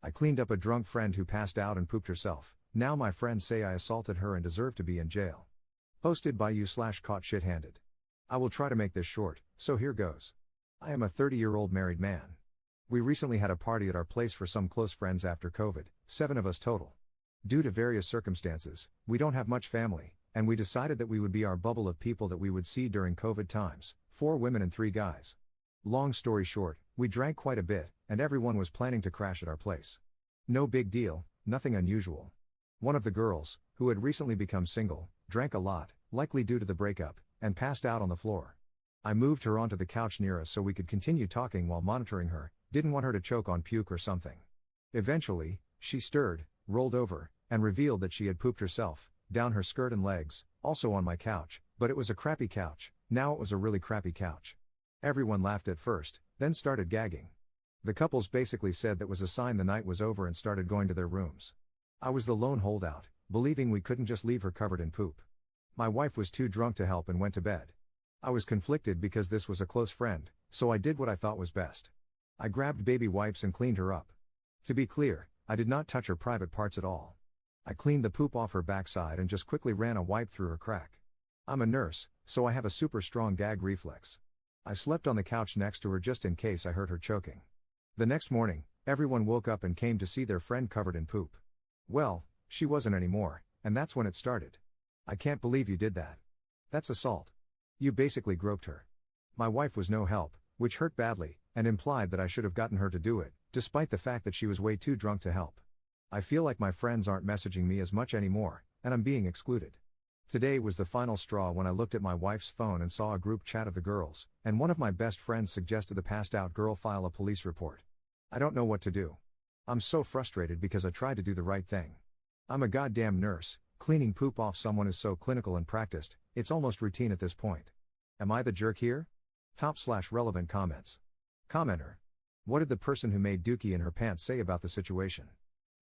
I cleaned up a drunk friend who passed out and pooped herself. Now my friends say I assaulted her and deserve to be in jail. Posted by you/caught shit-handed. I will try to make this short, so here goes. I am a 30-year-old married man. We recently had a party at our place for some close friends after COVID, 7 of us total. Due to various circumstances, we don't have much family, and we decided that we would be our bubble of people that we would see during COVID times, 4 women and 3 guys. Long story short, we drank quite a bit, and everyone was planning to crash at our place. No big deal, nothing unusual. One of the girls, who had recently become single, drank a lot, likely due to the breakup, and passed out on the floor. I moved her onto the couch near us so we could continue talking while monitoring her, didn't want her to choke on puke or something. Eventually, she stirred, rolled over, and revealed that she had pooped herself, down her skirt and legs, also on my couch, but it was a crappy couch. Now it was a really crappy couch. Everyone laughed at first, then started gagging. The couples basically said that was a sign the night was over and started going to their rooms. I was the lone holdout, believing we couldn't just leave her covered in poop. My wife was too drunk to help and went to bed. I was conflicted because this was a close friend, so I did what I thought was best. I grabbed baby wipes and cleaned her up. To be clear, I did not touch her private parts at all. I cleaned the poop off her backside and just quickly ran a wipe through her crack. I'm a nurse, so I have a super strong gag reflex. I slept on the couch next to her just in case I heard her choking. The next morning, everyone woke up and came to see their friend covered in poop. Well, she wasn't anymore, and that's when it started. I can't believe you did that. That's assault. You basically groped her. My wife was no help, which hurt badly, and implied that I should have gotten her to do it, despite the fact that she was way too drunk to help. I feel like my friends aren't messaging me as much anymore, and I'm being excluded. Today was the final straw when I looked at my wife's phone and saw a group chat of the girls, and one of my best friends suggested the passed out girl file a police report. I don't know what to do. I'm so frustrated because I tried to do the right thing. I'm a goddamn nurse, cleaning poop off someone is so clinical and practiced, it's almost routine at this point. Am I the jerk here? Top/relevant comments. Commenter. What did the person who made dookie in her pants say about the situation?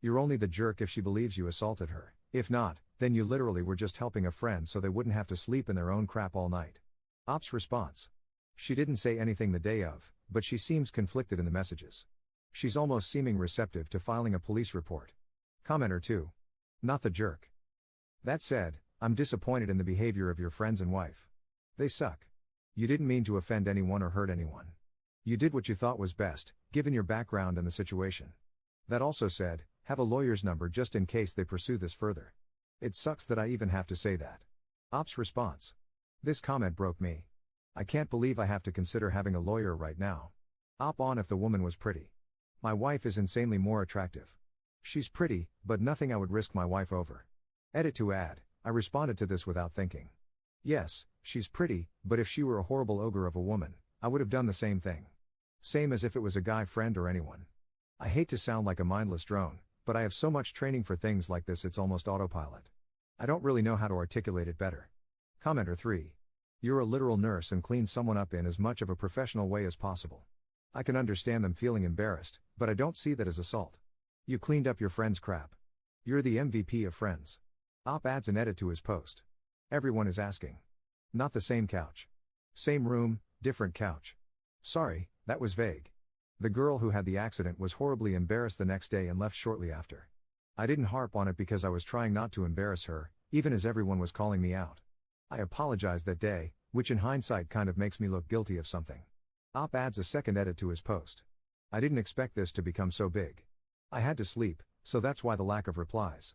You're only the jerk if she believes you assaulted her. If not, then you literally were just helping a friend so they wouldn't have to sleep in their own crap all night. Ops response. She didn't say anything the day of, but she seems conflicted in the messages. She's almost seeming receptive to filing a police report. Commenter 2. Not the jerk. That said, I'm disappointed in the behavior of your friends and wife. They suck. You didn't mean to offend anyone or hurt anyone. You did what you thought was best, given your background and the situation. That also said, have a lawyer's number just in case they pursue this further. It sucks that I even have to say that. Ops response. This comment broke me. I can't believe I have to consider having a lawyer right now. Op on if the woman was pretty. My wife is insanely more attractive. She's pretty, but nothing I would risk my wife over. Edit to add, I responded to this without thinking. Yes, she's pretty, but if she were a horrible ogre of a woman, I would have done the same thing. Same as if it was a guy friend or anyone. I hate to sound like a mindless drone, but I have so much training for things like this it's almost autopilot. I don't really know how to articulate it better. Commenter 3. You're a literal nurse and clean someone up in as much of a professional way as possible. I can understand them feeling embarrassed, but I don't see that as assault. You cleaned up your friend's crap. You're the MVP of friends. Op adds an edit to his post. Everyone is asking. Not the same couch. Same room, different couch. Sorry, that was vague. The girl who had the accident was horribly embarrassed the next day and left shortly after. I didn't harp on it because I was trying not to embarrass her, even as everyone was calling me out. I apologized that day, which in hindsight kind of makes me look guilty of something. Op adds a second edit to his post. I didn't expect this to become so big. I had to sleep, so that's why the lack of replies.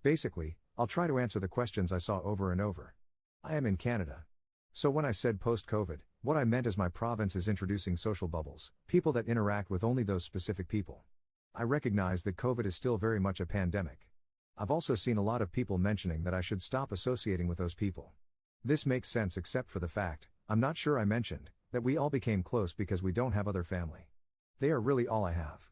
Basically, I'll try to answer the questions I saw over and over. I am in Canada. So when I said post-COVID, what I meant is my province is introducing social bubbles, people that interact with only those specific people. I recognize that COVID is still very much a pandemic. I've also seen a lot of people mentioning that I should stop associating with those people. This makes sense except for the fact, I'm not sure I mentioned, that we all became close because we don't have other family. They are really all I have.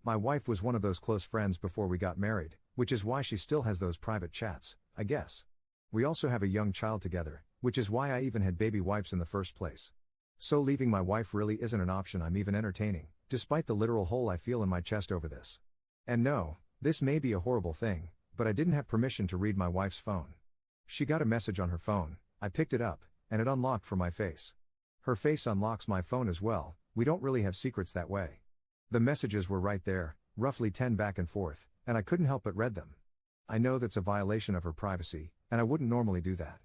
My wife was one of those close friends before we got married, which is why she still has those private chats, I guess. We also have a young child together, which is why I even had baby wipes in the first place. So leaving my wife really isn't an option I'm even entertaining, despite the literal hole I feel in my chest over this. And no, this may be a horrible thing, but I didn't have permission to read my wife's phone. She got a message on her phone, I picked it up, and it unlocked for my face. Her face unlocks my phone as well, we don't really have secrets that way. The messages were right there, Roughly 10 back and forth, and I couldn't help but read them. I know that's a violation of her privacy, and I wouldn't normally do that.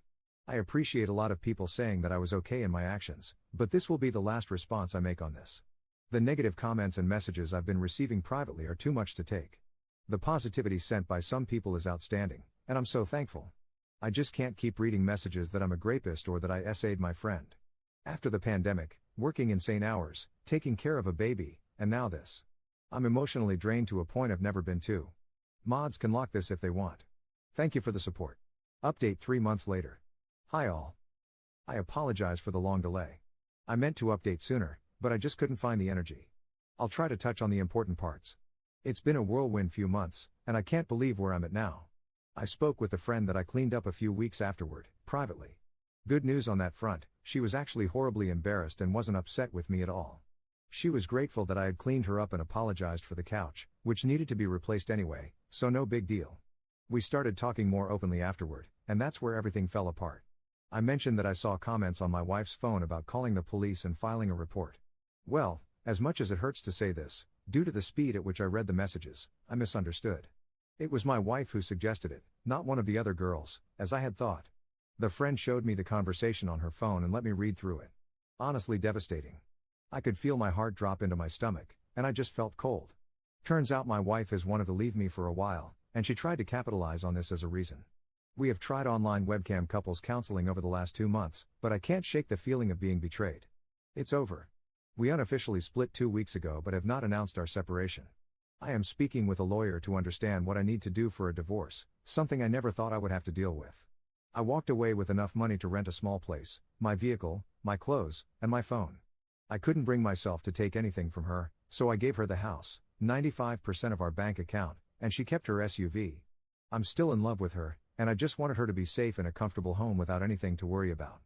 I appreciate a lot of people saying that I was okay in my actions, but this will be the last response I make on this. The negative comments and messages I've been receiving privately are too much to take. The positivity sent by some people is outstanding, and I'm so thankful. I just can't keep reading messages that I'm a grapist or that I essayed my friend. After the pandemic, working insane hours, taking care of a baby, and now this. I'm emotionally drained to a point I've never been to. Mods can lock this if they want. Thank you for the support. Update 3 months later. Hi all. I apologize for the long delay. I meant to update sooner, but I just couldn't find the energy. I'll try to touch on the important parts. It's been a whirlwind few months, and I can't believe where I'm at now. I spoke with a friend that I cleaned up a few weeks afterward, privately. Good news on that front, she was actually horribly embarrassed and wasn't upset with me at all. She was grateful that I had cleaned her up and apologized for the couch, which needed to be replaced anyway, so no big deal. We started talking more openly afterward, and that's where everything fell apart. I mentioned that I saw comments on my wife's phone about calling the police and filing a report. Well, as much as it hurts to say this, due to the speed at which I read the messages, I misunderstood. It was my wife who suggested it, not one of the other girls, as I had thought. The friend showed me the conversation on her phone and let me read through it. Honestly devastating. I could feel my heart drop into my stomach, and I just felt cold. Turns out my wife has wanted to leave me for a while, and she tried to capitalize on this as a reason. We have tried online webcam couples counseling over the last 2 months, but I can't shake the feeling of being betrayed. It's over. We unofficially split 2 weeks ago but have not announced our separation. I am speaking with a lawyer to understand what I need to do for a divorce, something I never thought I would have to deal with. I walked away with enough money to rent a small place, my vehicle, my clothes, and my phone. I couldn't bring myself to take anything from her, so I gave her the house, 95% of our bank account, and she kept her SUV. I'm still in love with her, and I just wanted her to be safe in a comfortable home without anything to worry about.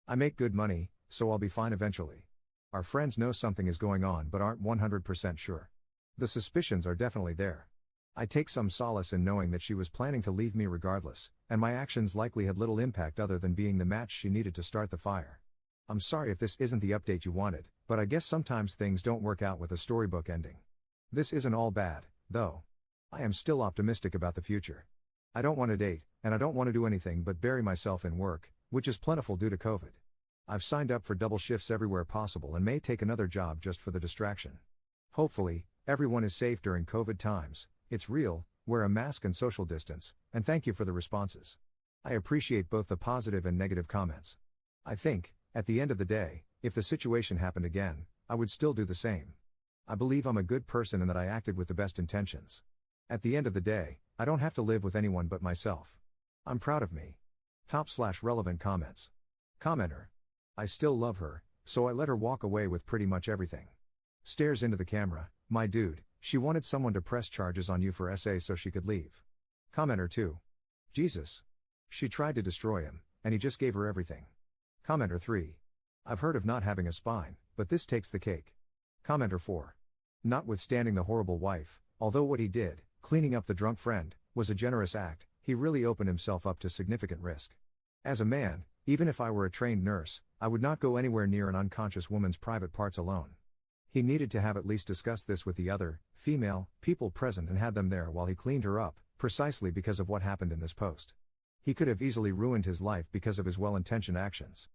I make good money, so I'll be fine eventually. Our friends know something is going on but aren't 100% sure. The suspicions are definitely there. I take some solace in knowing that she was planning to leave me regardless, and my actions likely had little impact other than being the match she needed to start the fire. I'm sorry if this isn't the update you wanted, but I guess sometimes things don't work out with a storybook ending. This isn't all bad, though. I am still optimistic about the future. I don't want to date, and I don't want to do anything but bury myself in work, which is plentiful due to COVID. I've signed up for double shifts everywhere possible and may take another job just for the distraction. Hopefully, everyone is safe during COVID times. It's real, wear a mask and social distance, and thank you for the responses. I appreciate both the positive and negative comments. I think, at the end of the day, if the situation happened again, I would still do the same. I believe I'm a good person and that I acted with the best intentions. At the end of the day, I don't have to live with anyone but myself. I'm proud of me. Top/relevant comments. Commenter. I still love her, so I let her walk away with pretty much everything. Stares into the camera, my dude, she wanted someone to press charges on you for SA so she could leave. Commenter 2. Jesus. She tried to destroy him, and he just gave her everything. Commenter 3. I've heard of not having a spine, but this takes the cake. Commenter 4. Notwithstanding the horrible wife, although what he did, cleaning up the drunk friend, was a generous act, he really opened himself up to significant risk. As a man, even if I were a trained nurse, I would not go anywhere near an unconscious woman's private parts alone. He needed to have at least discussed this with the other, female, people present and had them there while he cleaned her up, precisely because of what happened in this post. He could have easily ruined his life because of his well-intentioned actions.